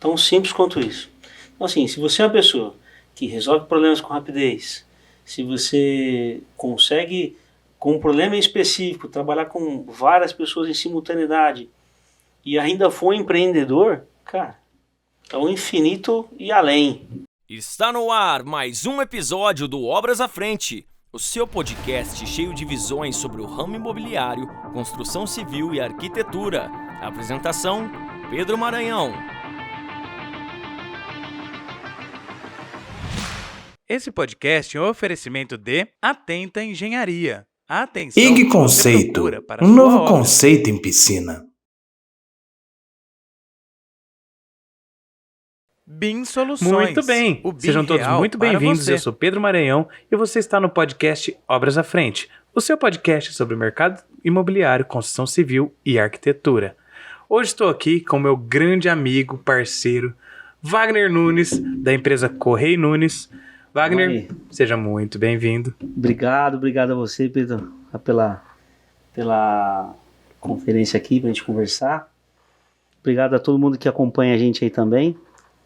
Tão simples quanto isso. Então, assim, se você é uma pessoa que resolve problemas com rapidez, se você consegue, com um problema específico, trabalhar com várias pessoas em simultaneidade e ainda for empreendedor, cara, é o infinito e além. Está no ar mais um episódio do Obras à Frente, o seu podcast cheio de visões sobre o ramo imobiliário, construção civil e arquitetura. Apresentação: Pedro Maranhão. Esse podcast é um oferecimento de Atenta Engenharia. Atenção, IG Conceito, para um novo obra. conceito em piscina. BIM Soluções. Muito bem, o BIM sejam todos real muito para bem-vindos. você. Eu sou Pedro Maranhão e você está no podcast Obras à Frente, o seu podcast sobre o mercado imobiliário, construção civil e arquitetura. Hoje estou aqui com meu grande amigo, parceiro, Wagner Nunes, da empresa Correia Nunes. Wagner, Oi. seja muito bem-vindo. Obrigado a você, Pedro, pela conferência aqui, pra gente conversar. Obrigado a todo mundo que acompanha a gente aí também.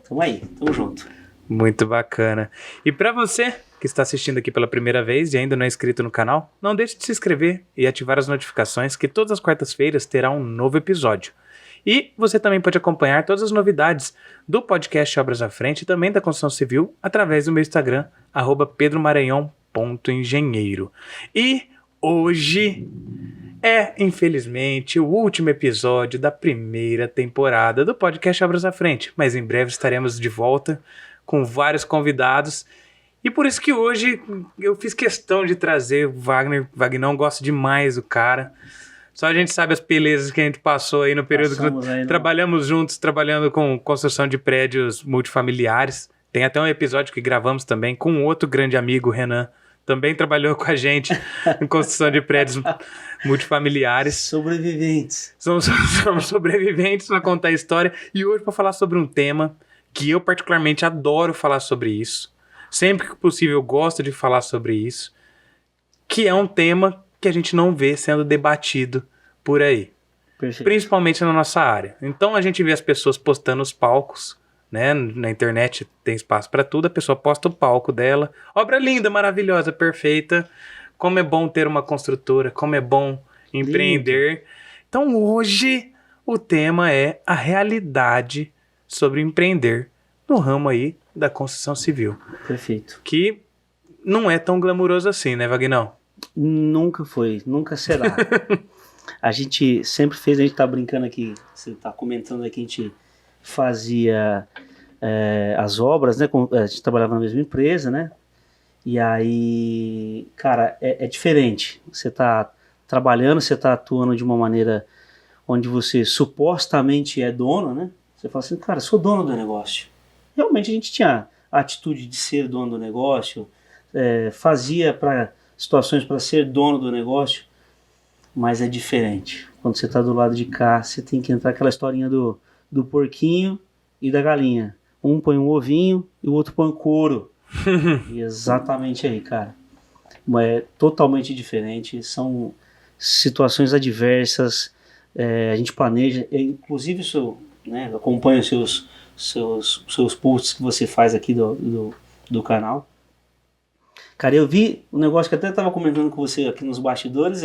Tamo aí, tamo junto. Muito bacana. E para você que está assistindo aqui pela primeira vez e ainda não é inscrito no canal, não deixe de se inscrever e ativar as notificações que todas as quartas-feiras terá um novo episódio. E você também pode acompanhar todas as novidades do podcast Obras à Frente e também da construção civil através do meu Instagram, @pedromaranhão.engenheiro. E hoje é, infelizmente, o último episódio da primeira temporada do podcast Obras à Frente, mas em breve estaremos de volta com vários convidados. E por isso que hoje eu fiz questão de trazer o Wagner. Wagnão, gosto demais do cara. Só a gente sabe as belezas que a gente passou aí no período Passamos aí, que né? trabalhamos juntos, trabalhando com construção de prédios multifamiliares. Tem até um episódio que gravamos também com outro grande amigo, Renan. Também trabalhou com a gente em construção de prédios multifamiliares. Sobreviventes. Somos sobreviventes para contar a história. E hoje para falar sobre um tema que eu particularmente adoro falar sobre isso. Sempre que possível eu gosto de falar sobre isso. Que é um tema que a gente não vê sendo debatido por aí. Perfeito. Principalmente na nossa área. Então a gente vê as pessoas postando os palcos, né? Na internet tem espaço para tudo, a pessoa posta o palco dela. Obra linda, maravilhosa, perfeita. Como é bom ter uma construtora, como é bom empreender. Então hoje o tema é a realidade sobre empreender no ramo aí da construção civil. Perfeito. Que não é tão glamuroso assim, né, Wagnão? Nunca foi, nunca será. A gente sempre fez, a gente tá brincando aqui, você tá comentando aqui, a gente fazia as obras, né? A gente trabalhava na mesma empresa, né? E aí, cara, é diferente. Você tá trabalhando, você tá atuando de uma maneira onde você supostamente é dono, né? Você fala assim, cara, sou dono do negócio. Realmente a gente tinha a atitude de ser dono do negócio, fazia para situações para ser dono do negócio, mas é diferente. Quando você está do lado de cá, você tem que entrar aquela historinha do porquinho e da galinha. Um põe um ovinho e o outro põe um couro. E exatamente aí, cara. Mas é totalmente diferente. São situações adversas. A gente planeja, inclusive né, acompanho os seus posts que você faz aqui do canal. Cara, eu vi um negócio que até estava comentando com você aqui nos bastidores,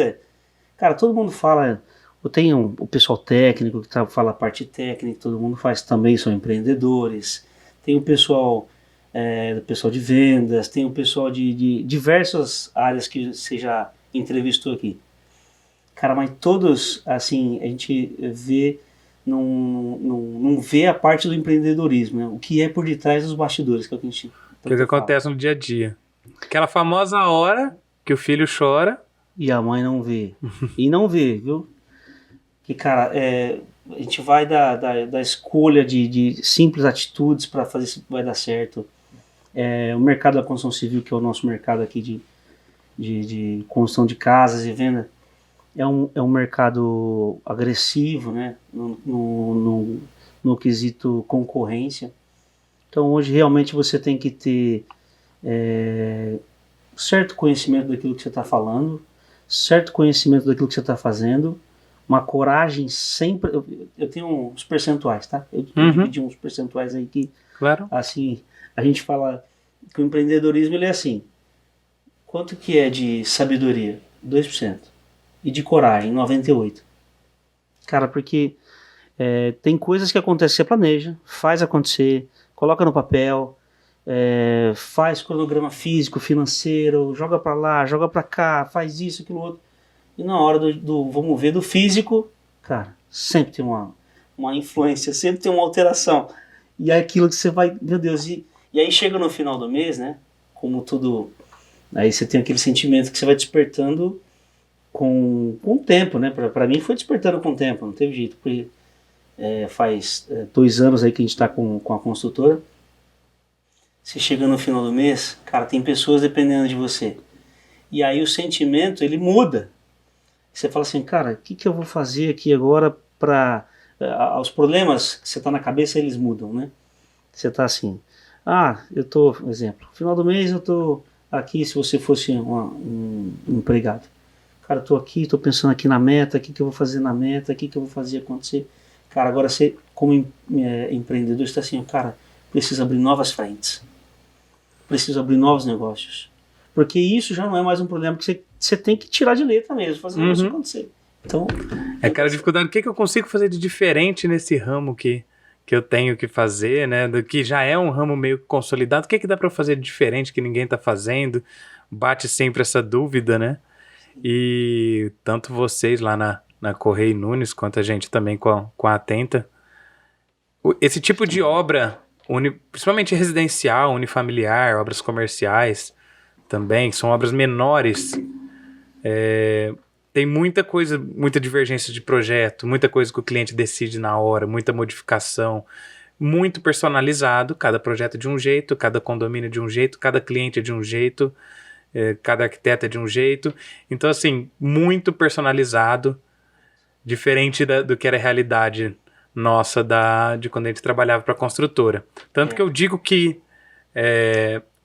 cara, todo mundo fala, eu tenho o pessoal técnico que fala a parte técnica, todo mundo faz também, são empreendedores, tem o pessoal de vendas, tem o pessoal de diversas áreas que você já entrevistou aqui. Cara, mas todos, assim, a gente vê, não vê a parte do empreendedorismo, né? O que é por detrás dos bastidores, que é o que a gente O que acontece no dia a dia. Aquela famosa hora que o filho chora. E a mãe não vê. E não vê, viu? Que, cara, a gente vai da escolha de simples atitudes para fazer se vai dar certo. O mercado da construção civil, que é o nosso mercado aqui de construção de casas e venda, é um mercado agressivo, né? No quesito concorrência. Então, hoje, realmente, você tem que ter certo conhecimento daquilo que você está falando, certo conhecimento daquilo que você está fazendo, uma coragem sempre. Eu tenho uns percentuais, tá? Eu dividi uns percentuais aí que, Claro. assim, a gente fala que o empreendedorismo ele é assim. Quanto que é de sabedoria? 2%. E de coragem, 98%. Cara, porque tem coisas que acontecem, você planeja, faz acontecer, coloca no papel, faz cronograma físico, financeiro, joga pra lá, joga pra cá, faz isso, aquilo outro. E na hora vamos ver, do físico, cara, sempre tem uma influência, sempre tem uma alteração. E é aquilo que você vai, meu Deus, e aí chega no final do mês, né, como tudo, aí você tem aquele sentimento que você vai despertando com o tempo, né, pra mim foi despertando com o tempo, não teve jeito, porque faz 2 anos aí que a gente tá com a construtora. Você chega no final do mês, cara, tem pessoas dependendo de você. E aí o sentimento, ele muda. Você fala assim, cara, o que eu vou fazer aqui agora para... os problemas que você tá na cabeça, eles mudam, né? Você tá assim, eu tô, exemplo, no final do mês eu tô aqui, se você fosse um empregado. Cara, eu tô aqui, tô pensando aqui na meta, o que eu vou fazer na meta, o que eu vou fazer acontecer. Cara, agora você, como empreendedor, está assim, cara, preciso abrir novas frentes. Preciso abrir novos negócios. Porque isso já não é mais um problema que você tem que tirar de letra mesmo, fazer isso acontecer. Então, aquela dificuldade, o que eu consigo fazer de diferente nesse ramo que eu tenho que fazer, né? Do que já é um ramo meio consolidado, o que dá para eu fazer de diferente que ninguém tá fazendo? Bate sempre essa dúvida, né? E tanto vocês lá na Correia Nunes, quanto a gente também com a Atenta, esse tipo de obra, principalmente residencial, unifamiliar, obras comerciais também, são obras menores, tem muita coisa, muita divergência de projeto, muita coisa que o cliente decide na hora, muita modificação, muito personalizado, cada projeto de um jeito, cada condomínio de um jeito, cada cliente de um jeito, cada arquiteto é de um jeito. Então, assim, muito personalizado, diferente do que era a realidade nossa de quando a gente trabalhava para a construtora. Tanto que eu digo que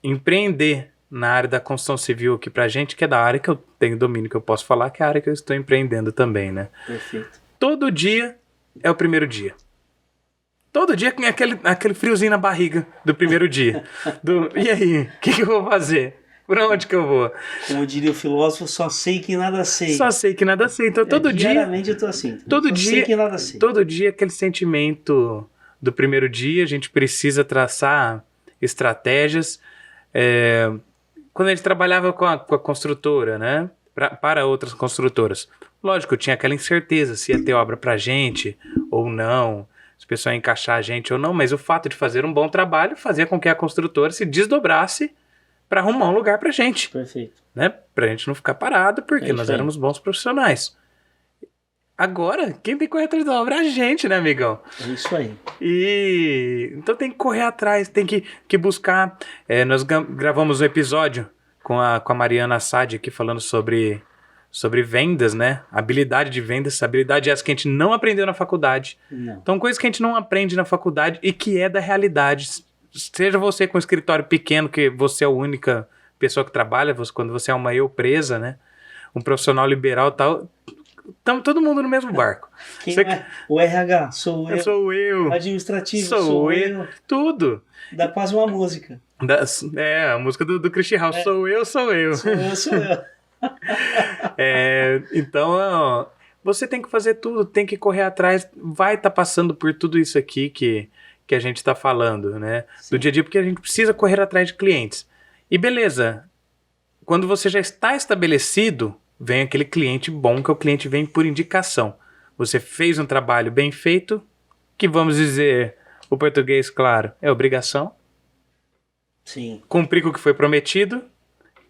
empreender na área da construção civil aqui pra gente, que é da área que eu tenho domínio, que eu posso falar, que é a área que eu estou empreendendo também, né? Perfeito. Todo dia é o primeiro dia. Todo dia tem aquele friozinho na barriga do primeiro dia. E aí, o que eu vou fazer? Por onde que eu vou? Como diria o filósofo, só sei que nada sei. Só sei que nada sei. Então todo dia... Diariamente eu tô assim. Todo só dia, sei que nada sei. Todo dia aquele sentimento do primeiro dia, a gente precisa traçar estratégias. Quando a gente trabalhava com a construtora, né? Para outras construtoras. Lógico, tinha aquela incerteza se ia ter obra pra gente ou não, se o pessoal ia encaixar a gente ou não, mas o fato de fazer um bom trabalho fazia com que a construtora se desdobrasse para arrumar um lugar pra gente. Perfeito. Né? Pra gente não ficar parado, porque nós éramos bons profissionais. Agora, quem tem que correr atrás da obra é a gente, né, amigão? É isso aí. Então tem que correr atrás, tem que buscar. Nós gravamos um episódio com a Mariana Assad aqui falando sobre vendas, né? Habilidade de vendas, habilidade essa que a gente não aprendeu na faculdade. Não. Então, coisa que a gente não aprende na faculdade e que é da realidade. Seja você com um escritório pequeno, que você é a única pessoa que trabalha, quando você é uma presa, né? Um profissional liberal e tal. Estamos todo mundo no mesmo barco. Quem é? O RH, sou eu. Sou eu. Administrativo, sou eu. Tudo. Dá quase uma música. A música do Christian House. Sou eu. Sou eu. Então, você tem que fazer tudo, tem que correr atrás, vai estar passando por tudo isso aqui que a gente está falando, né? Sim. Do dia a dia, porque a gente precisa correr atrás de clientes. E beleza, quando você já está estabelecido, vem aquele cliente bom, que o cliente vem por indicação. Você fez um trabalho bem feito, que vamos dizer, o português, claro, é obrigação. Sim. Cumprir com o que foi prometido,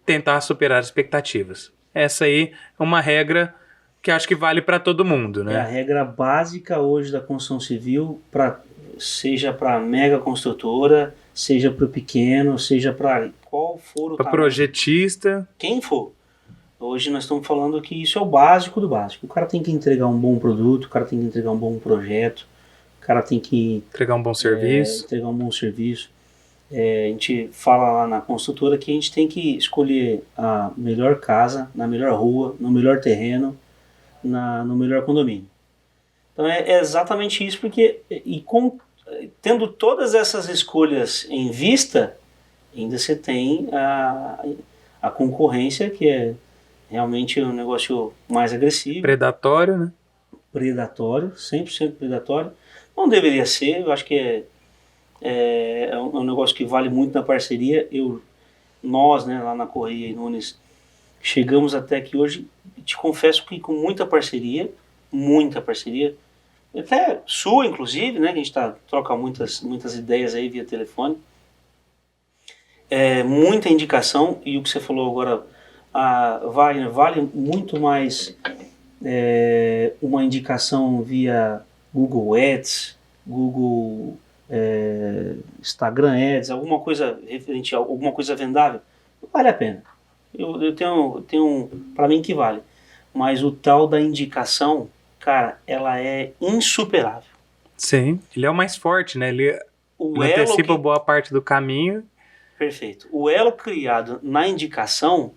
tentar superar as expectativas. Essa aí é uma regra que acho que vale para todo mundo, né? É a regra básica hoje da construção civil, seja para mega construtora, seja para o pequeno, seja para qual for o para projetista. Quem for. Hoje nós estamos falando que isso é o básico do básico. O cara tem que entregar um bom produto, o cara tem que entregar um bom projeto, o cara tem que... entregar um bom serviço. Entregar um bom serviço. A gente fala lá na construtora que a gente tem que escolher a melhor casa, na melhor rua, no melhor terreno, no melhor condomínio. Então é exatamente isso, porque tendo todas essas escolhas em vista, ainda você tem a concorrência, que é realmente um negócio mais agressivo. Predatório, né? Predatório, 100% predatório. Não deveria ser, eu acho que é um negócio que vale muito na parceria. Nós, né, lá na Correia e Nunes, chegamos até aqui hoje, te confesso que com muita parceria, até sua inclusive, né, que a gente troca muitas ideias aí via telefone, muita indicação, e o que você falou agora, vale muito mais uma indicação via Google Ads, Google Instagram Ads, alguma coisa referente a alguma coisa vendável, vale a pena. Eu tenho para mim que vale. Mas o tal da indicação, cara, ela é insuperável. Sim, ele é o mais forte, né? Ele antecipa boa parte do caminho. Perfeito. O elo criado na indicação,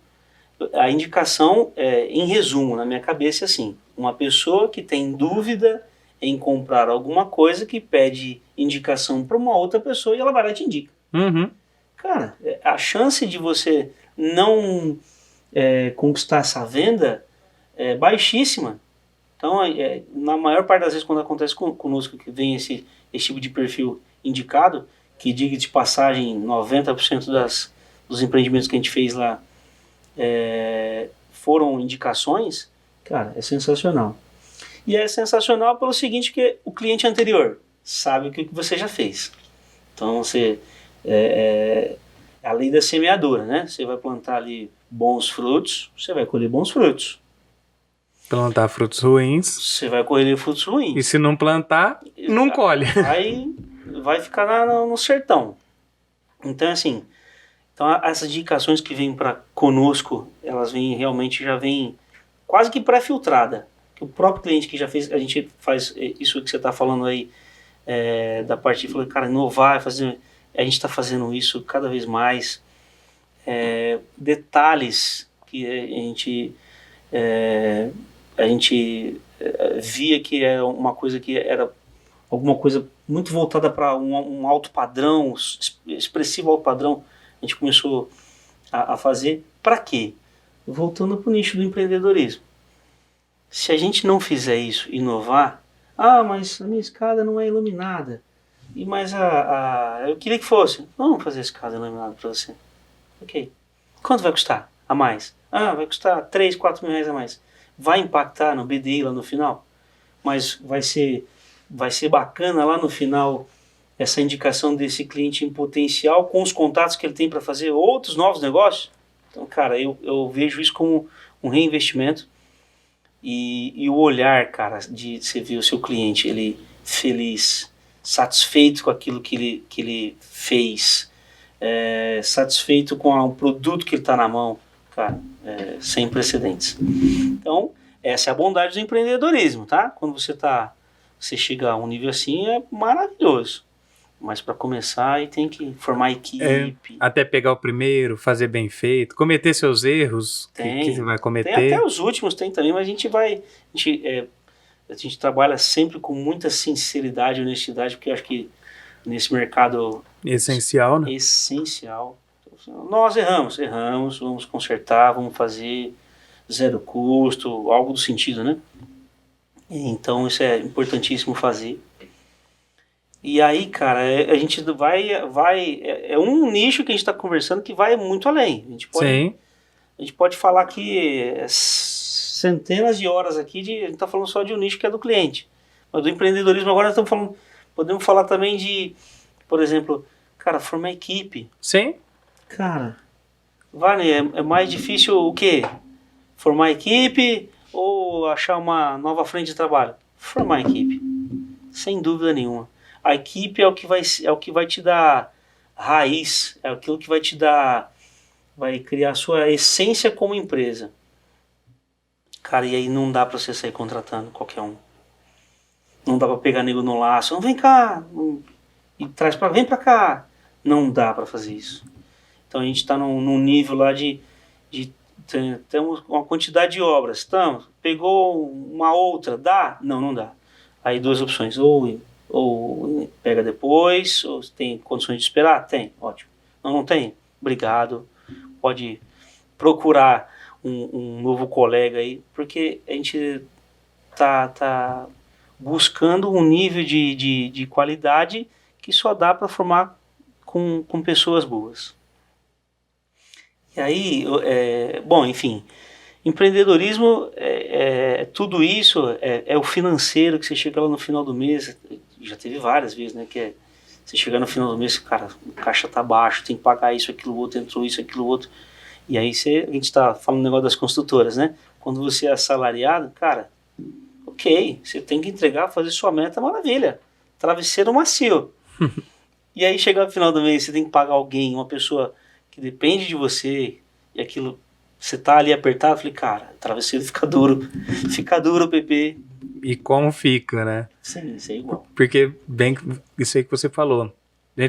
a indicação, em resumo, na minha cabeça, é assim: uma pessoa que tem dúvida em comprar alguma coisa, que pede indicação para uma outra pessoa e ela vai lá e te indica. Uhum. Cara, a chance de você não conquistar essa venda é baixíssima. Então, na maior parte das vezes, quando acontece conosco, que vem esse tipo de perfil indicado, que, diga de passagem, 90% dos empreendimentos que a gente fez lá foram indicações, cara, é sensacional. E é sensacional pelo seguinte, que o cliente anterior sabe o que você já fez. Então, a lei da semeadura, né? Você vai plantar ali bons frutos, você vai colher bons frutos. Plantar frutos ruins. Você vai colher frutos ruins. E se não plantar, não colhe. Aí vai ficar no sertão. Então, assim, essas indicações que vêm para conosco, elas já vêm quase que pré-filtrada. O próprio cliente que já fez, a gente faz isso que você está falando aí, da parte de, cara, inovar, a gente está fazendo isso cada vez mais. Detalhes que a gente via que era uma coisa que era alguma coisa muito voltada para um alto padrão, expressivo alto padrão, a gente começou a fazer. Para quê? Voltando para o nicho do empreendedorismo. Se a gente não fizer isso, inovar, mas a minha escada não é iluminada, mas eu queria que fosse. Vamos fazer a escada iluminada para você. Ok. Quanto vai custar a mais? Vai custar 3, 4 mil reais a mais. Vai impactar no BDI lá no final, mas vai ser bacana lá no final essa indicação desse cliente em potencial com os contatos que ele tem para fazer outros novos negócios. Então, cara, eu vejo isso como um reinvestimento. E o olhar, cara, de você ver o seu cliente, ele feliz, satisfeito com aquilo que ele fez, satisfeito com o produto que ele está na mão, cara, sem precedentes. Então, essa é a bondade do empreendedorismo, tá? Quando você chega a um nível assim, é maravilhoso. Mas para começar, aí tem que formar equipe. Até pegar o primeiro, fazer bem feito, cometer seus erros que você vai cometer. Tem até os últimos, tem também, mas a gente trabalha sempre com muita sinceridade e honestidade, porque eu acho que nesse mercado... Essencial, né? Essencial. Nós erramos, vamos consertar, vamos fazer zero custo, algo do sentido, né? Então isso é importantíssimo fazer. E aí, cara, a gente é um nicho que a gente está conversando que vai muito além. A gente pode falar aqui centenas de horas aqui, a gente está falando só de um nicho que é do cliente. Mas do empreendedorismo agora nós podemos falar também de, por exemplo, cara, formar equipe. Sim. Cara, vale, é mais difícil o quê? Formar equipe ou achar uma nova frente de trabalho? Formar equipe, sem dúvida nenhuma. A equipe é o que vai te dar raiz, é aquilo que vai criar a sua essência como empresa. Cara, e aí não dá pra você sair contratando qualquer um. Não dá pra pegar nego no laço, não, vem cá, e vem pra cá. Não dá pra fazer isso. Então a gente tá num nível lá de temos uma quantidade de obras. Pegou uma outra, dá? Não dá. Aí duas opções, ou pega depois, ou tem condições de esperar? Tem, ótimo. Não tem? Obrigado. Pode procurar um novo colega aí, porque a gente tá buscando um nível de qualidade que só dá para formar com pessoas boas. E aí, bom, enfim, empreendedorismo tudo isso, é o financeiro, que você chega lá no final do mês, já teve várias vezes, né, que você chega no final do mês, cara, o caixa tá baixo, tem que pagar isso, aquilo outro, entrou isso, aquilo outro, e aí a gente tá falando do negócio das construtoras, né, quando você é assalariado, cara, ok, você tem que entregar, fazer sua meta, maravilha, travesseiro macio, e aí chega no final do mês, você tem que pagar alguém, uma pessoa que depende de você, e aquilo, você tá ali apertado, eu falei, cara, o travesseiro fica duro, Pepe. E como fica, né? Sim, isso é igual. Porque, bem, isso aí que você falou,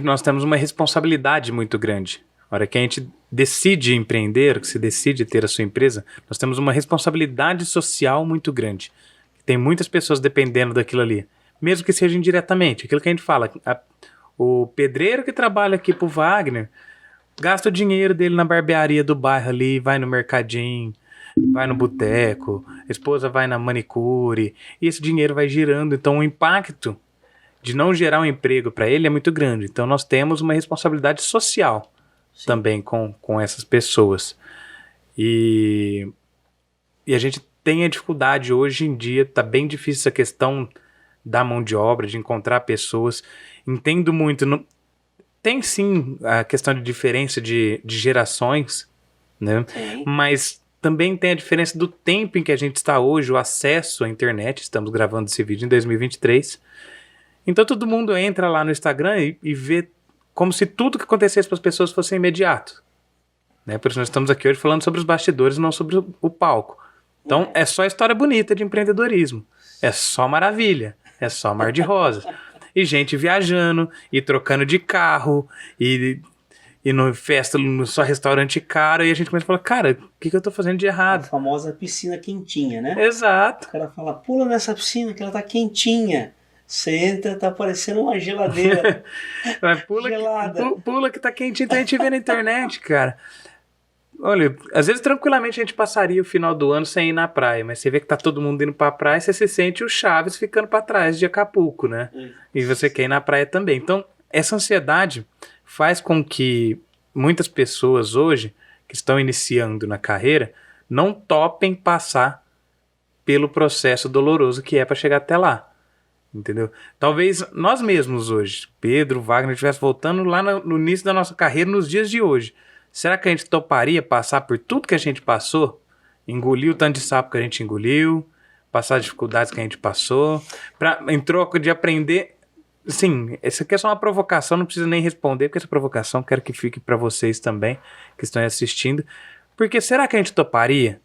nós temos uma responsabilidade muito grande. A hora que a gente decide empreender, que você decide ter a sua empresa, nós temos uma responsabilidade social muito grande. Tem muitas pessoas dependendo daquilo ali, mesmo que seja indiretamente. Aquilo que a gente fala, o pedreiro que trabalha aqui pro Wagner, gasta o dinheiro dele na barbearia do bairro ali, vai no mercadinho, vai no boteco, a esposa vai na manicure, e esse dinheiro vai girando. Então o impacto de não gerar um emprego para ele é muito grande. Então nós temos uma responsabilidade social também com essas pessoas. E a gente tem a dificuldade hoje em dia, tá bem difícil essa questão da mão de obra, de encontrar pessoas. Entendo muito, tem sim a questão de diferença de gerações, né? Sim. Mas também tem a diferença do tempo em que a gente está hoje, o acesso à internet. Estamos gravando esse vídeo em 2023. Então todo mundo entra lá no Instagram e vê como se tudo que acontecesse para as pessoas fosse imediato, né? Por isso nós estamos aqui hoje falando sobre os bastidores, não sobre o palco. Então é só história bonita de empreendedorismo. É só maravilha. É só mar de rosas. E gente viajando, e trocando de carro, e no festa, só restaurante caro, e a gente começa a falar, cara, o que eu tô fazendo de A errado? famosa piscina quentinha, né? Exato. O cara fala, pula nessa piscina que ela tá quentinha. Você entra, tá parecendo uma geladeira Mas gelada. pula que tá quentinho, então a gente vê na internet, cara. Olha, às vezes tranquilamente a gente passaria o final do ano sem ir na praia, mas você vê que tá todo mundo indo pra praia, você se sente o Chaves ficando pra trás de Acapulco, né? E você quer ir na praia também. Então, essa ansiedade faz com que muitas pessoas hoje, que estão iniciando na carreira, não topem passar pelo processo doloroso que é para chegar até lá. Entendeu? Talvez nós mesmos hoje, Pedro, Wagner, estivesse voltando lá no início da nossa carreira, nos dias de hoje. Será que a gente toparia passar por tudo que a gente passou? Engolir o tanto de sapo que a gente engoliu, passar as dificuldades que a gente passou, em troca de aprender. Sim, essa aqui é só uma provocação, não precisa nem responder, porque essa provocação quero que fique para vocês também, que estão aí assistindo. Porque será que a gente toparia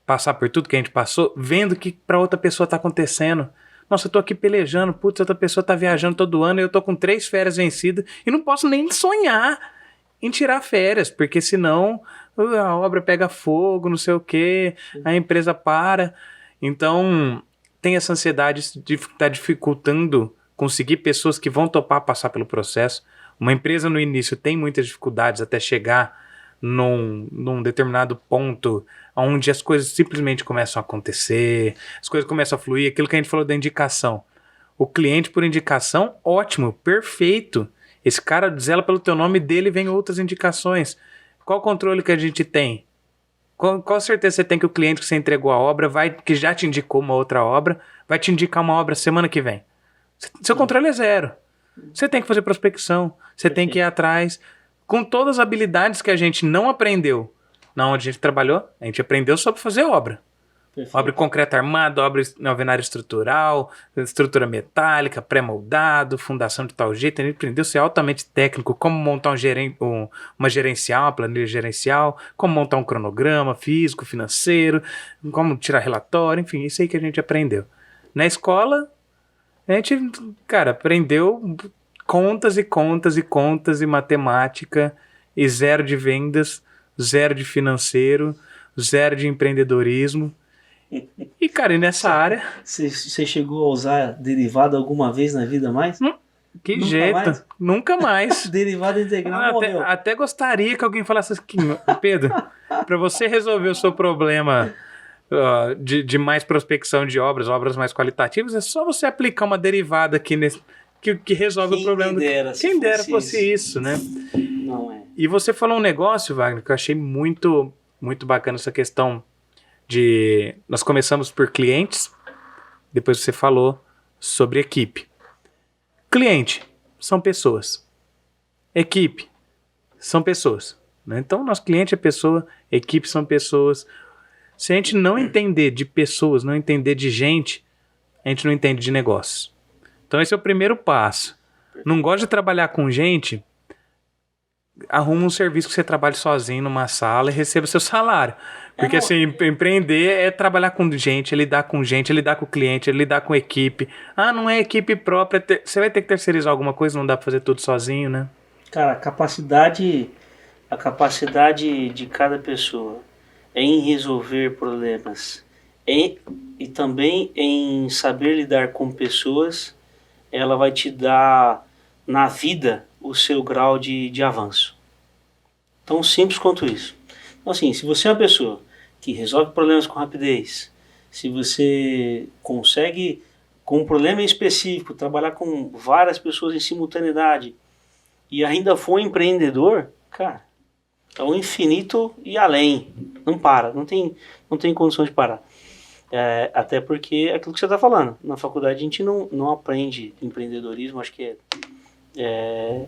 passar por tudo que a gente passou, vendo que para outra pessoa está acontecendo? Nossa, eu tô aqui pelejando, putz, outra pessoa tá viajando todo ano e eu tô com 3 férias vencidas e não posso nem sonhar em tirar férias, porque senão a obra pega fogo, não sei o que, a empresa para. Então, tem essa ansiedade de estar dificultando conseguir pessoas que vão topar passar pelo processo. Uma empresa no início tem muitas dificuldades até chegar num determinado ponto onde as coisas simplesmente começam a acontecer, as coisas começam a fluir, aquilo que a gente falou da indicação. O cliente por indicação, ótimo, perfeito. Esse cara zela pelo teu nome dele, vem outras indicações. Qual o controle que a gente tem? Qual certeza você tem que o cliente que você entregou a obra, que já te indicou uma outra obra, vai te indicar uma obra semana que vem? Seu controle é zero. Você tem que fazer prospecção, você tem que ir atrás, com todas as habilidades que a gente não aprendeu na onde a gente trabalhou, a gente aprendeu sobre fazer obra. Perfeito. Obra concreta armada, obra na alvenaria estrutural, estrutura metálica, pré-moldado, fundação de tal jeito. A gente aprendeu a ser altamente técnico, como montar uma gerencial, uma planilha gerencial, como montar um cronograma físico, financeiro, como tirar relatório, enfim, isso aí que a gente aprendeu. Na escola, a gente, cara, aprendeu contas e contas e contas e matemática e 0 de vendas, 0 de financeiro, 0 de empreendedorismo. E, cara, e nessa área, Você chegou a usar derivado alguma vez na vida mais? que Nunca jeito, mais? nunca mais. Derivado integral Até, morreu. até gostaria que alguém falasse assim, Pedro, para você resolver o seu problema de mais prospecção de obras mais qualitativas, é só você aplicar uma derivada aqui que resolve o problema. Quem dera fosse isso, né? Não é. E você falou um negócio, Wagner, que eu achei muito, muito bacana, essa questão de... Nós começamos por clientes, depois você falou sobre equipe. Cliente são pessoas. Equipe são pessoas. Né? Então, nosso cliente é pessoa, equipe são pessoas. Se a gente não entender de pessoas, não entender de gente, a gente não entende de negócios. Então, esse é o primeiro passo. Não gosta de trabalhar com gente, arruma um serviço que você trabalhe sozinho numa sala e receba seu salário. Porque assim, empreender é trabalhar com gente, é lidar com o cliente, é lidar com equipe. Ah, não é equipe própria. Você vai ter que terceirizar alguma coisa, não dá pra fazer tudo sozinho, né? Cara, a capacidade de cada pessoa em resolver problemas e também em saber lidar com pessoas, ela vai te dar na vida o seu grau de avanço. Tão simples quanto isso. Então assim, se você é uma pessoa que resolve problemas com rapidez, se você consegue, com um problema específico, trabalhar com várias pessoas em simultaneidade e ainda for empreendedor, cara, é o infinito e além. Não para, não tem condição de parar. Até porque é aquilo que você está falando. Na faculdade a gente não aprende empreendedorismo, acho que é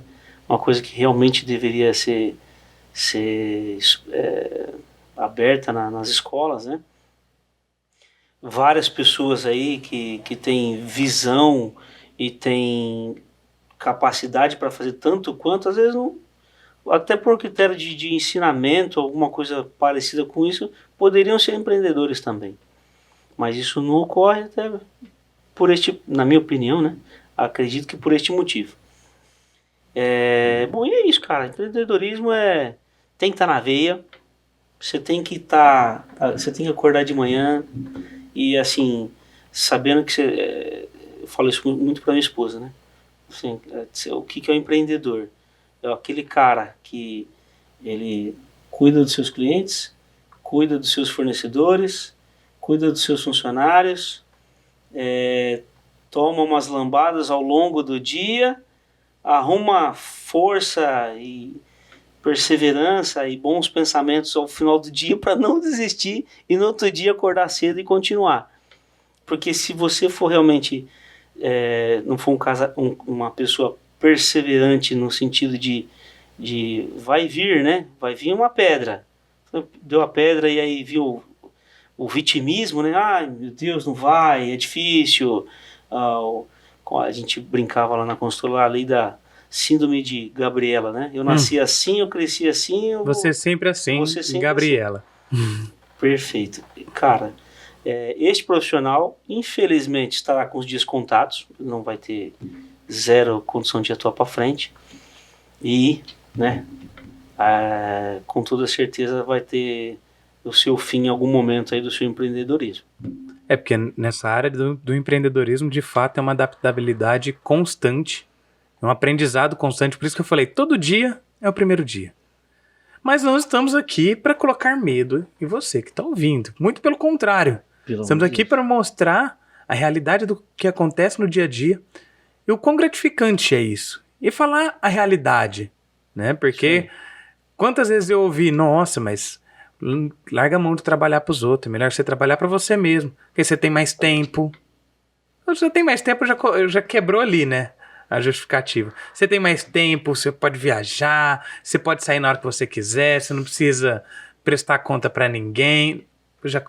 uma coisa que realmente deveria ser aberta nas escolas, né? Várias pessoas aí que têm visão e têm capacidade para fazer tanto quanto, às vezes não, até por critério de ensinamento, alguma coisa parecida com isso, poderiam ser empreendedores também. Mas isso não ocorre até na minha opinião, né? Acredito que por este motivo. Bom, e é isso, cara. Empreendedorismo tem que estar na veia. Você tem que acordar de manhã e assim, sabendo que eu falo isso muito para minha esposa, né? Assim, o que é o empreendedor? É aquele cara que ele cuida dos seus clientes, cuida dos seus fornecedores, cuida dos seus funcionários, toma umas lambadas ao longo do dia, arruma força e perseverança e bons pensamentos ao final do dia para não desistir e no outro dia acordar cedo e continuar. Porque se você for realmente não for uma pessoa perseverante no sentido de vai vir, né? Vai vir uma pedra. Deu a pedra e aí viu o vitimismo, né? Ai, meu Deus, não vai, é difícil. A gente brincava lá na consultoria, a lei da síndrome de Gabriela, né? Eu nasci assim, eu cresci assim. Você sempre assim, você sempre Gabriela. Assim. Perfeito. Cara, este profissional, infelizmente, estará com os dias contados, não vai ter zero condição de atuar para frente e, né, com toda certeza vai ter o seu fim em algum momento aí do seu empreendedorismo. Porque nessa área do empreendedorismo, de fato, é uma adaptabilidade constante, é um aprendizado constante, por isso que eu falei, todo dia é o primeiro dia. Mas não estamos aqui para colocar medo em você que está ouvindo, muito pelo contrário. Estamos aqui para mostrar a realidade do que acontece no dia a dia e o quão gratificante é isso. E falar a realidade, né? Porque quantas vezes eu ouvi, nossa, mas larga a mão de trabalhar para os outros, é melhor você trabalhar para você mesmo, porque você tem mais tempo. Você tem mais tempo, já quebrou ali, né? A justificativa. Você tem mais tempo, você pode viajar, você pode sair na hora que você quiser, você não precisa prestar conta para ninguém. Já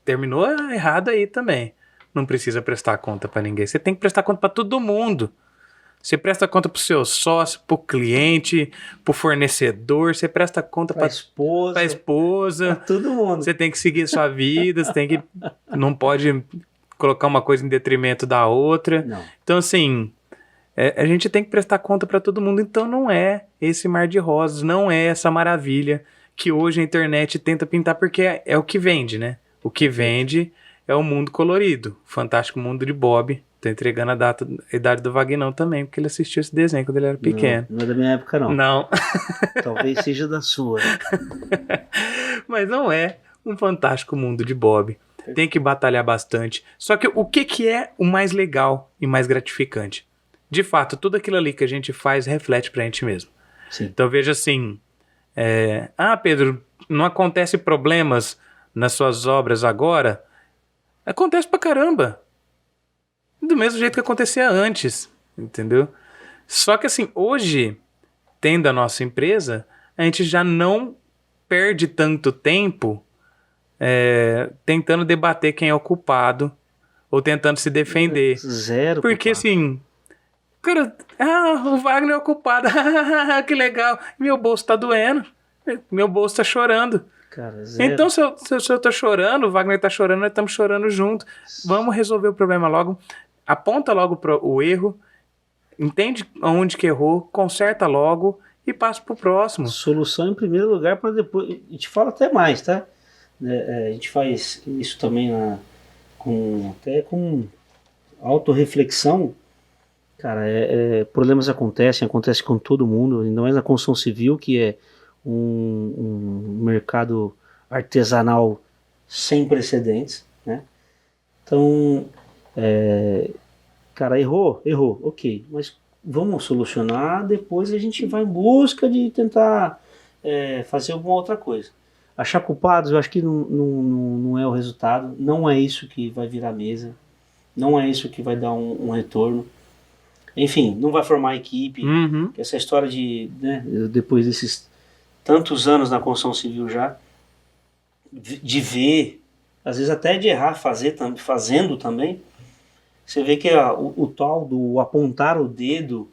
terminou errado aí também. Não precisa prestar conta para ninguém. Você tem que prestar conta para todo mundo. Você presta conta pro seu sócio, pro cliente, pro fornecedor, você presta conta pra esposa, pra todo mundo. Você tem que seguir sua vida, não pode colocar uma coisa em detrimento da outra. Não. Então, assim, a gente tem que prestar conta para todo mundo. Então, não é esse mar de rosas, não é essa maravilha que hoje a internet tenta pintar, porque é o que vende, né? O que vende é o Mundo Colorido, Fantástico Mundo de Bob. Tô entregando a idade do Vagnão também, porque ele assistiu esse desenho quando ele era pequeno. Não é da minha época, não. Não. Talvez seja da sua. Mas não é um Fantástico Mundo de Bob. Tem que batalhar bastante. Só que o que é o mais legal e mais gratificante? De fato, tudo aquilo ali que a gente faz reflete pra gente mesmo. Sim. Então veja assim, Pedro, não acontece problemas nas suas obras agora? Acontece pra caramba. Do mesmo jeito que acontecia antes, entendeu? Só que assim, hoje, tendo a nossa empresa, a gente já não perde tanto tempo tentando debater quem é o culpado ou tentando se defender. Zero. Porque culpado. assim, cara, o Wagner é o culpado, que legal, meu bolso tá doendo, meu bolso tá chorando. Cara, zero. Então se eu tô chorando, o Wagner tá chorando, nós estamos chorando junto. Vamos resolver o problema logo. Aponta logo o erro, entende onde que errou, conserta logo e passa pro próximo. Solução em primeiro lugar para depois. A gente fala até mais, tá? A gente faz isso também até com autorreflexão. Cara, problemas acontecem com todo mundo, ainda mais na construção civil, que é um mercado artesanal sem precedentes, né? Então, cara, errou, ok, mas vamos solucionar, depois a gente vai em busca de tentar fazer alguma outra coisa. Achar culpados, eu acho que não é o resultado, não é isso que vai virar mesa, não é isso que vai dar um retorno. Enfim, não vai formar equipe. Uhum. Essa história de, né, depois desses tantos anos na construção civil já, de ver, às vezes até de errar, fazendo também, você vê que o tal do apontar o dedo,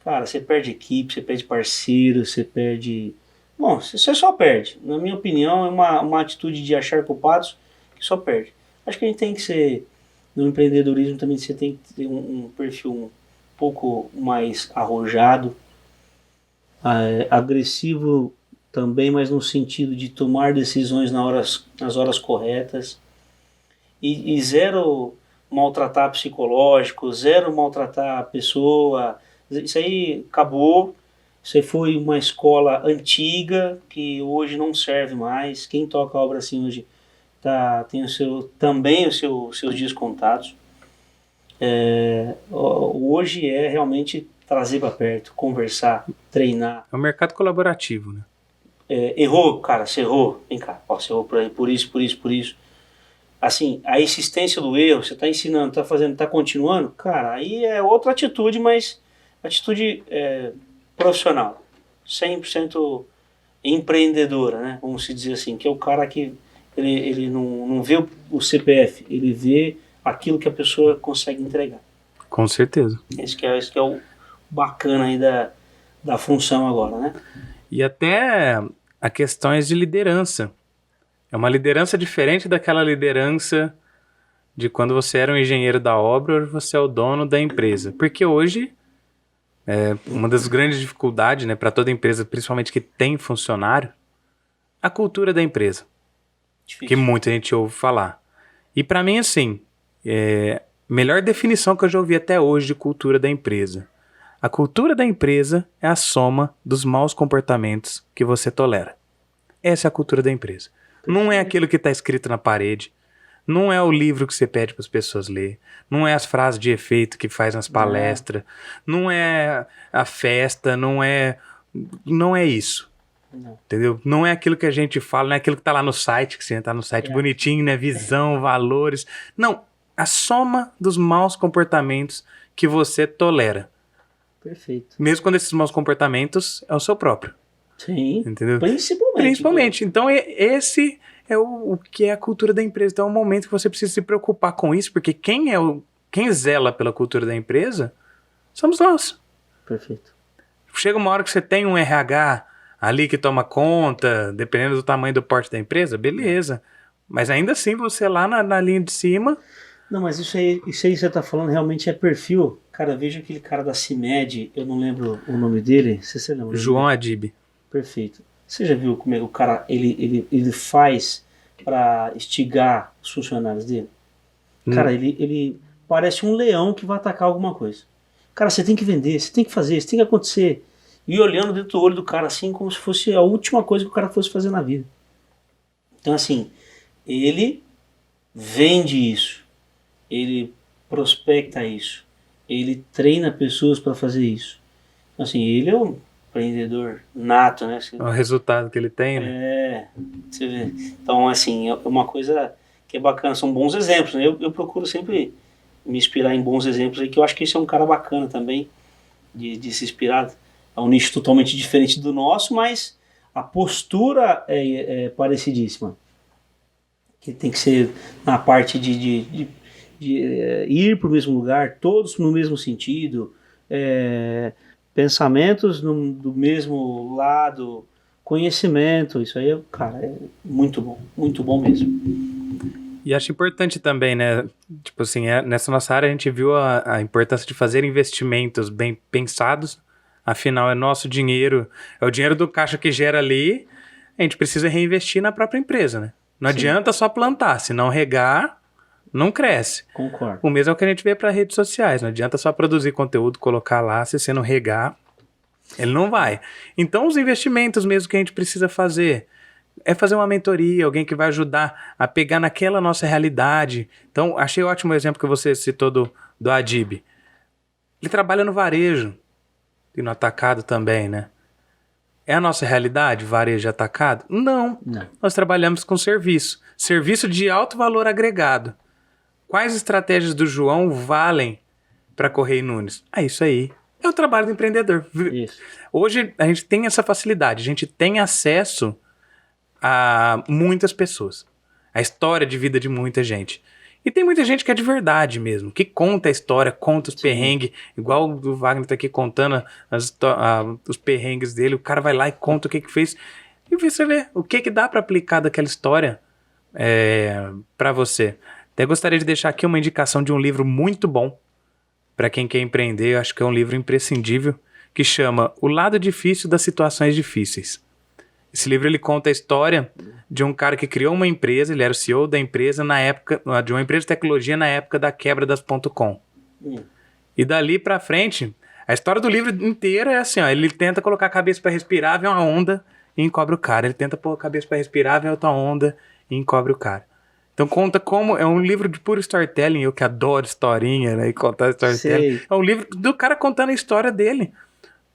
cara, você perde equipe, você perde parceiro, você perde... Bom, você só perde. Na minha opinião, é uma atitude de achar culpados que só perde. Acho que a gente tem que ser, no empreendedorismo também, você tem que ter um perfil um pouco mais arrojado, agressivo também, mas no sentido de tomar decisões nas horas corretas, e zero maltratar psicológico, zero maltratar a pessoa. Isso aí acabou. Isso aí foi uma escola antiga que hoje não serve mais. Quem toca a obra assim hoje tem também os seus dias contados. Hoje é realmente trazer para perto, conversar, treinar. É um mercado colaborativo, né? Errou, cara, você errou. Vem cá, você errou por isso. Assim, a existência do erro, você está ensinando, está fazendo, está continuando, cara, aí é outra atitude, mas atitude profissional, 100% empreendedora, né? Vamos se dizer assim, que é o cara que ele não vê o CPF, ele vê aquilo que a pessoa consegue entregar. Com certeza. Esse que é o bacana aí da função agora, né? E até a questões de liderança. É uma liderança diferente daquela liderança de quando você era um engenheiro da obra ou você é o dono da empresa. Porque hoje, uma das grandes dificuldades, né, para toda empresa, principalmente que tem funcionário, a cultura da empresa. Difícil. Que muita gente ouve falar. E para mim, assim, melhor definição que eu já ouvi até hoje de cultura da empresa. A cultura da empresa é a soma dos maus comportamentos que você tolera. Essa é a cultura da empresa. Não é aquilo que está escrito na parede. Não é o livro que você pede para as pessoas ler. Não é as frases de efeito que faz nas palestras. Não é a festa. Não é isso. Não. Entendeu? Não é aquilo que a gente fala. Não é aquilo que está lá no site, que você entra no site bonitinho, né? Visão, valores. Não. A soma dos maus comportamentos que você tolera. Perfeito. Mesmo quando esses maus comportamentos é o seu próprio. Sim. Entendeu? Principalmente. Então, esse é o que é a cultura da empresa. Então, é um momento que você precisa se preocupar com isso, porque quem zela pela cultura da empresa somos nós. Perfeito. Chega uma hora que você tem um RH ali que toma conta, dependendo do tamanho do porte da empresa, beleza. Mas ainda assim, você lá na linha de cima... Não, mas isso aí que você está falando realmente é perfil. Cara, veja aquele cara da CIMED, eu não lembro o nome dele. Você lembra? João Adib. Perfeito. Você já viu como é que o cara ele faz para instigar os funcionários dele? Cara, ele parece um leão que vai atacar alguma coisa. Cara, você tem que vender, você tem que fazer, isso tem que acontecer. E olhando dentro do olho do cara assim, como se fosse a última coisa que o cara fosse fazer na vida. Então, assim, ele vende isso, ele prospecta isso, ele treina pessoas para fazer isso. Então, assim, ele é um empreendedor nato, né? É o resultado que ele tem, né? Você vê. Então, assim, é uma coisa que é bacana, são bons exemplos, né? Eu procuro sempre me inspirar em bons exemplos aí, que eu acho que esse é um cara bacana também, de se inspirar. É um nicho totalmente diferente do nosso, mas a postura é parecidíssima. Que tem que ser na parte de ir para o mesmo lugar, todos no mesmo sentido, pensamentos do mesmo lado, conhecimento, isso aí, cara, é muito bom mesmo. E acho importante também, né? Tipo assim, nessa nossa área a gente viu a importância de fazer investimentos bem pensados. Afinal, é nosso dinheiro, é o dinheiro do caixa que gera ali. A gente precisa reinvestir na própria empresa, né? Não adianta só plantar, se não regar, não cresce. Concordo. O mesmo é o que a gente vê para redes sociais. Não adianta só produzir conteúdo, colocar lá, se você não regar, ele não vai. Então, os investimentos mesmo que a gente precisa fazer é fazer uma mentoria, alguém que vai ajudar a pegar naquela nossa realidade. Então, achei ótimo o exemplo que você citou do Adib. Ele trabalha no varejo e no atacado também, né? É a nossa realidade, varejo e atacado? Não. Nós trabalhamos com serviço. Serviço de alto valor agregado. Quais estratégias do João valem para Correia e Nunes? Isso aí é o trabalho do empreendedor. Isso. Hoje a gente tem essa facilidade, a gente tem acesso a muitas pessoas, a história de vida de muita gente. E tem muita gente que é de verdade mesmo, que conta a história, conta os perrengues, igual o Wagner tá aqui contando os perrengues dele, o cara vai lá e conta o que fez, e você vê o que dá para aplicar daquela história para você. Até gostaria de deixar aqui uma indicação de um livro muito bom, para quem quer empreender, acho que é um livro imprescindível, que chama O Lado Difícil das Situações Difíceis. Esse livro ele conta a história de um cara que criou uma empresa, ele era o CEO da empresa na época, de uma empresa de tecnologia na época da quebra das .com. E dali pra frente, a história do livro inteiro é assim, ó, ele tenta colocar a cabeça pra respirar, vem uma onda e encobre o cara. Ele tenta pôr a cabeça pra respirar, vem outra onda e encobre o cara. Então conta como, é um livro de puro storytelling, eu que adoro historinha, né, e contar storytelling. Sei. É um livro do cara contando a história dele.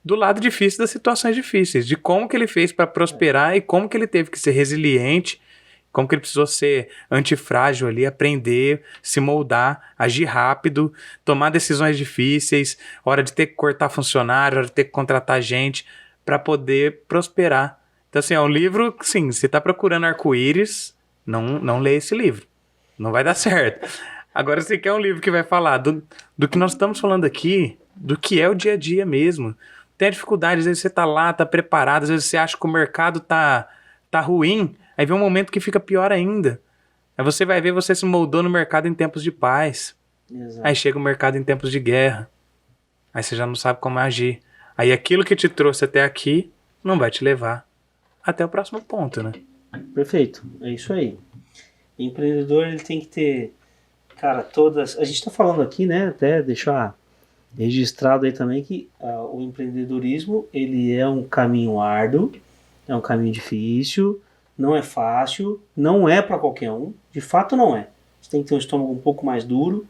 Do lado difícil das situações difíceis, de como que ele fez para prosperar e como que ele teve que ser resiliente, como que ele precisou ser antifrágil ali, aprender, se moldar, agir rápido, tomar decisões difíceis, hora de ter que cortar funcionário, hora de ter que contratar gente para poder prosperar. Então assim, é um livro, sim, você está procurando arco-íris, não lê esse livro, não vai dar certo. Agora você quer um livro que vai falar do que nós estamos falando aqui, do que é o dia a dia mesmo. Tem a dificuldade, às vezes você tá lá, tá preparado, às vezes você acha que o mercado tá ruim, aí vem um momento que fica pior ainda. Aí você vai ver, você se moldou no mercado em tempos de paz. Exato. Aí chega o mercado em tempos de guerra. Aí você já não sabe como agir. Aí aquilo que te trouxe até aqui não vai te levar até o próximo ponto, né? Perfeito, é isso aí. O empreendedor, ele tem que ter, cara, todas... A gente tá falando aqui, né, até deixar registrado aí também que o empreendedorismo, ele é um caminho árduo, é um caminho difícil, não é fácil, não é para qualquer um, de fato não é. Você tem que ter um estômago um pouco mais duro,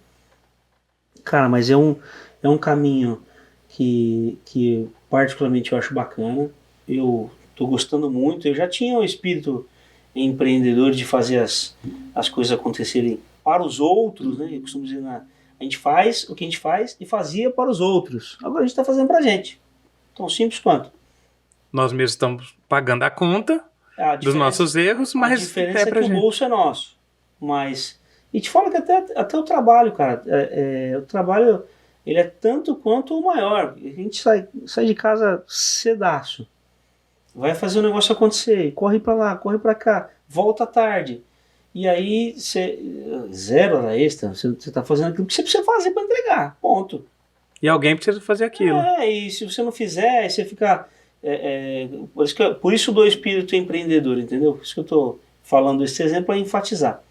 cara, mas é um caminho que particularmente eu acho bacana, eu tô gostando muito, eu já tinha o espírito empreendedor de fazer as coisas acontecerem para os outros, né, eu costumo dizer a gente faz o que a gente faz e fazia para os outros. Agora a gente está fazendo para a gente. Tão simples quanto. Nós mesmos estamos pagando a conta dos nossos erros, mas a diferença é pra que gente. o bolso é nosso. Mas, e te falo que até o trabalho, cara, o trabalho, ele é tanto quanto o maior. A gente sai de casa cedaço. Vai fazer o negócio acontecer. Corre para lá, corre para cá. Volta tarde. E aí, zero hora extra, você está fazendo aquilo que você precisa fazer para entregar, ponto. E alguém precisa fazer aquilo. E se você não fizer, você fica... por isso do espírito empreendedor, entendeu? Por isso que eu estou falando esse exemplo para enfatizar.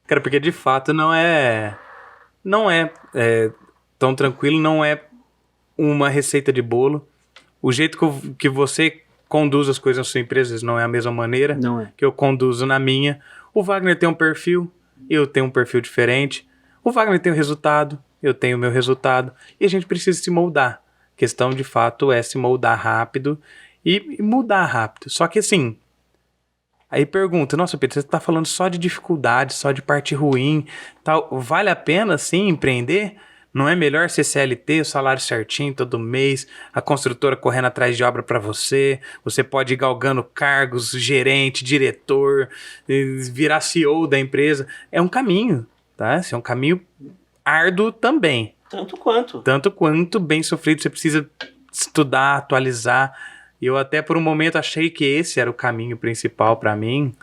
Cara, porque de fato não é tão tranquilo, não é uma receita de bolo. O jeito que você conduz as coisas na sua empresa não é a mesma maneira Não é. que eu conduzo na minha. O Wagner tem um perfil, eu tenho um perfil diferente. O Wagner tem o resultado, eu tenho o meu resultado. E a gente precisa se moldar. A questão, de fato, é se moldar rápido e mudar rápido. Só que assim, aí pergunta, nossa, Pedro, você tá falando só de dificuldade, só de parte ruim, tal. Vale a pena, sim, empreender? Não é melhor ser CLT, o salário certinho todo mês, a construtora correndo atrás de obra para você pode ir galgando cargos, gerente, diretor, virar CEO da empresa. É um caminho, tá? Esse é um caminho árduo também. Tanto quanto bem sofrido, você precisa estudar, atualizar. E eu até por um momento achei que esse era o caminho principal para mim,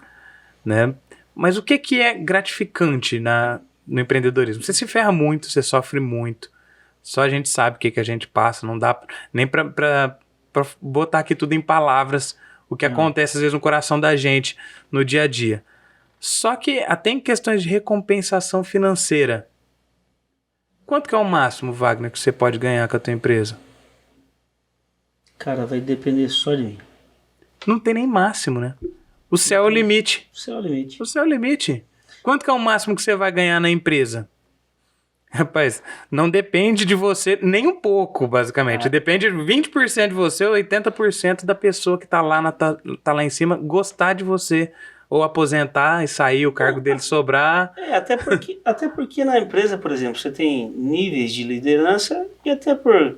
né? Mas o que é gratificante no empreendedorismo? Você se ferra muito, você sofre muito. Só a gente sabe o que a gente passa. Não dá nem pra botar aqui tudo em palavras o que acontece às vezes no coração da gente no dia a dia. Só que até em questões de recompensação financeira. Quanto que é o máximo, Wagner, que você pode ganhar com a tua empresa? Cara, vai depender só de mim. Não tem nem máximo, né? O céu é o limite. O céu é o limite. O céu é o limite. Quanto que é o máximo que você vai ganhar na empresa? Rapaz, não depende de você nem um pouco, basicamente. Depende 20% de você ou 80% da pessoa que tá lá em cima gostar de você. Ou aposentar e sair, o cargo dele sobrar. Até porque na empresa, por exemplo, você tem níveis de liderança e até por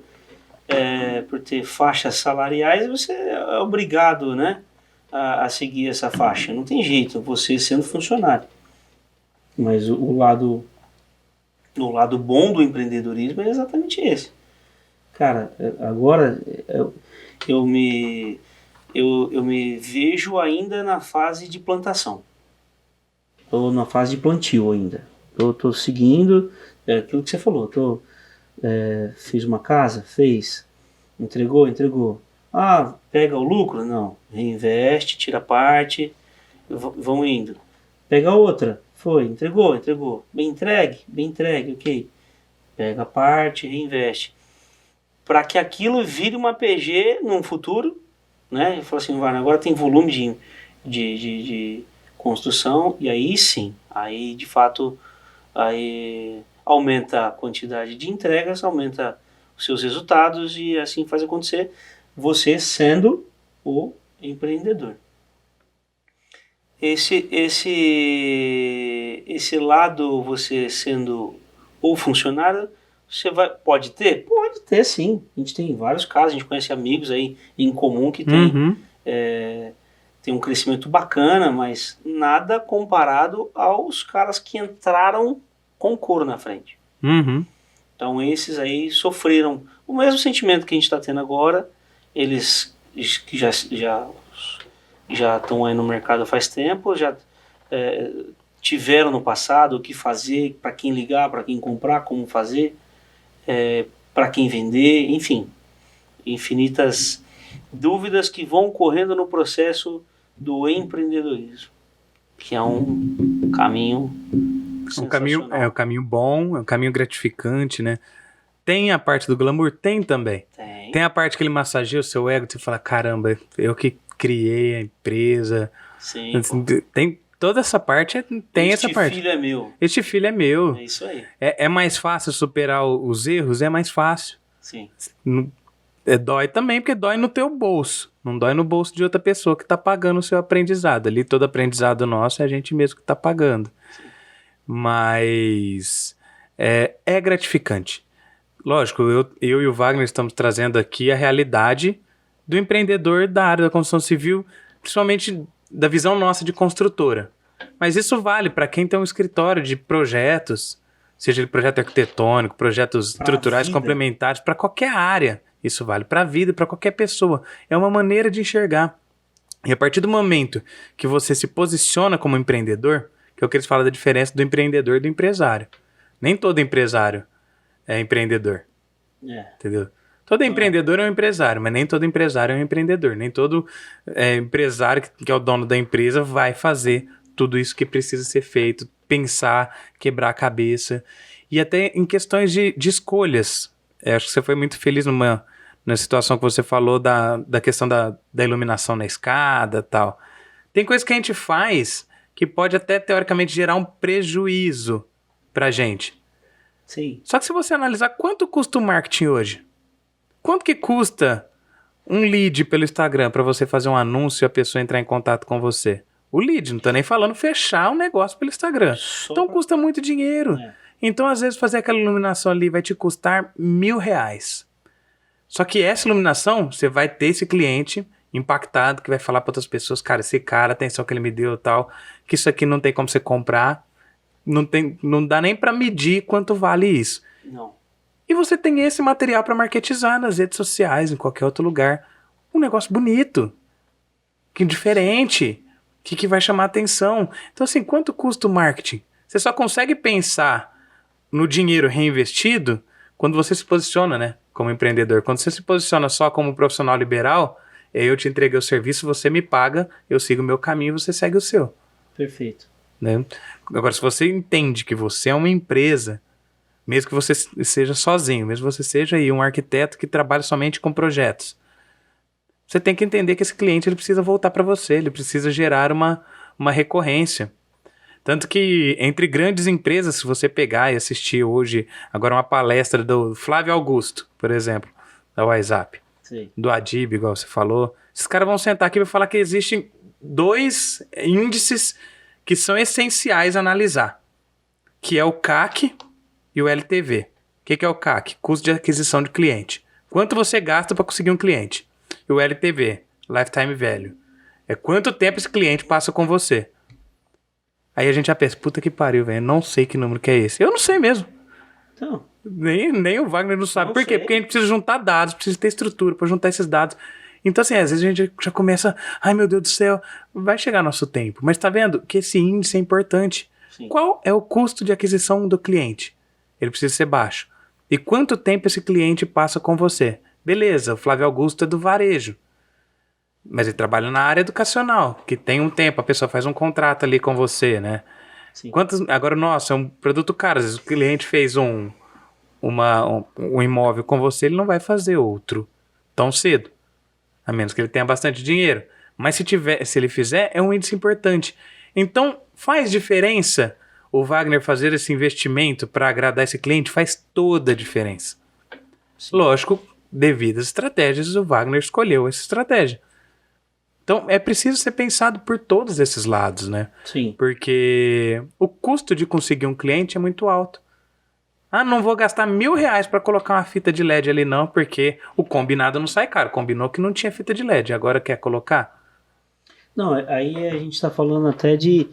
ter faixas salariais, você é obrigado, né, a seguir essa faixa. Não tem jeito, você sendo funcionário. Mas o lado bom do empreendedorismo é exatamente esse. Cara, agora eu me vejo ainda na fase de plantação. Estou na fase de plantio ainda. Estou seguindo aquilo que você falou. Fiz uma casa? Fez. Entregou. Ah, pega o lucro? Não. Reinveste, tira parte, vão indo. Pega outra? Foi, entregou. Bem entregue, ok. Pega a parte, reinveste. Para que aquilo vire uma PG num futuro, né? Eu falo assim, agora tem volume de construção, e aí sim, aí de fato aí aumenta a quantidade de entregas, aumenta os seus resultados e assim faz acontecer, você sendo o empreendedor. Esse lado, você sendo o funcionário, pode ter? Pode ter, sim. A gente tem vários casos, a gente conhece amigos aí em comum que tem um crescimento bacana, mas nada comparado aos caras que entraram com couro na frente. Então esses aí sofreram o mesmo sentimento que a gente está tendo agora. Eles que já estão aí no mercado faz tempo, já tiveram no passado o que fazer, para quem ligar, para quem comprar, como fazer, para quem vender, enfim, infinitas dúvidas que vão correndo no processo do empreendedorismo, que é um caminho sensacional. É um caminho bom, é um caminho gratificante, né? Tem a parte do glamour? Tem também. Tem a parte que ele massageia o seu ego, você fala, caramba, eu que criei a empresa. Sim. Tem toda essa parte, essa parte. Este filho é meu. Este filho é meu. É isso aí. É mais fácil superar os erros? É mais fácil. Sim. Dói também, porque dói no teu bolso. Não dói no bolso de outra pessoa que está pagando o seu aprendizado. Ali todo aprendizado nosso é a gente mesmo que está pagando. Sim. Mas é gratificante. Lógico, eu e o Wagner estamos trazendo aqui a realidade do empreendedor da área da construção civil, principalmente da visão nossa de construtora. Mas isso vale para quem tem um escritório de projetos, seja ele projeto arquitetônico, projetos estruturais complementares, para qualquer área. Isso vale para a vida e para qualquer pessoa. É uma maneira de enxergar. E a partir do momento que você se posiciona como empreendedor, que é o que eles falam da diferença do empreendedor e do empresário. Nem todo empresário é empreendedor. Entendeu? Todo empreendedor é um empresário, mas nem todo empresário é um empreendedor. Nem todo empresário que é o dono da empresa vai fazer tudo isso que precisa ser feito, pensar, quebrar a cabeça. E até em questões de escolhas. Acho que você foi muito feliz na situação que você falou da questão da iluminação na escada e tal. Tem coisa que a gente faz que pode até, teoricamente, gerar um prejuízo pra gente. Sim. Só que se você analisar quanto custa o marketing hoje, quanto que custa um lead pelo Instagram pra você fazer um anúncio e a pessoa entrar em contato com você? O lead, não tô nem falando fechar um negócio pelo Instagram. Então custa muito dinheiro. Então, às vezes, fazer aquela iluminação ali vai te custar R$1.000. Só que essa iluminação, você vai ter esse cliente impactado que vai falar para outras pessoas, cara, esse cara, a atenção que ele me deu e tal, que isso aqui não tem como você comprar, não dá nem para medir quanto vale isso. Não. E você tem esse material para marketizar nas redes sociais, em qualquer outro lugar. Um negócio bonito, que diferente, que vai chamar atenção. Então, assim, quanto custa o marketing? Você só consegue pensar no dinheiro reinvestido quando você se posiciona, né, como empreendedor. Quando você se posiciona só como profissional liberal, eu te entreguei o serviço, você me paga, eu sigo o meu caminho, você segue o seu. Perfeito. Né? Agora, se você entende que você é uma empresa, mesmo que você seja sozinho, mesmo que você seja aí um arquiteto que trabalha somente com projetos, você tem que entender que esse cliente ele precisa voltar para você, ele precisa gerar uma recorrência. Tanto que entre grandes empresas, se você pegar e assistir hoje agora uma palestra do Flávio Augusto, por exemplo, da WhatsApp, Sim. do Adib, igual você falou, esses caras vão sentar aqui e vão falar que existem 2 índices que são essenciais a analisar, que é o CAC e o LTV. O que é o CAC? Custo de aquisição de cliente. Quanto você gasta para conseguir um cliente? E o LTV, Lifetime Value, é quanto tempo esse cliente passa com você. Aí a gente já pensa, puta que pariu, velho, não sei que número que é esse. Eu não sei mesmo. Então, Nem o Wagner não sabe. Não Por quê? sei. Porque a gente precisa juntar dados, precisa ter estrutura para juntar esses dados. Então, assim, às vezes a gente já começa, ai meu Deus do céu, vai chegar nosso tempo. Mas tá vendo que esse índice é importante. sim. Qual é o custo de aquisição do cliente? Ele precisa ser baixo. E quanto tempo esse cliente passa com você? Beleza, o Flávio Augusto é do varejo. Mas ele trabalha na área educacional, que tem um tempo, a pessoa faz um contrato ali com você, né? Sim. Agora, nossa, é um produto caro. Às vezes o cliente fez um imóvel com você, ele não vai fazer outro tão cedo. A menos que ele tenha bastante dinheiro. Mas se ele fizer, é um índice importante. Então, faz diferença o Wagner fazer esse investimento para agradar esse cliente? Faz toda a diferença. Sim. Lógico, devido às estratégias, o Wagner escolheu essa estratégia. Então, é preciso ser pensado por todos esses lados, né? Sim. Porque o custo de conseguir um cliente é muito alto. Ah, não vou gastar R$1.000 para colocar uma fita de LED ali não, porque o combinado não sai caro. Combinou que não tinha fita de LED, agora quer colocar? Não, aí a gente está falando até de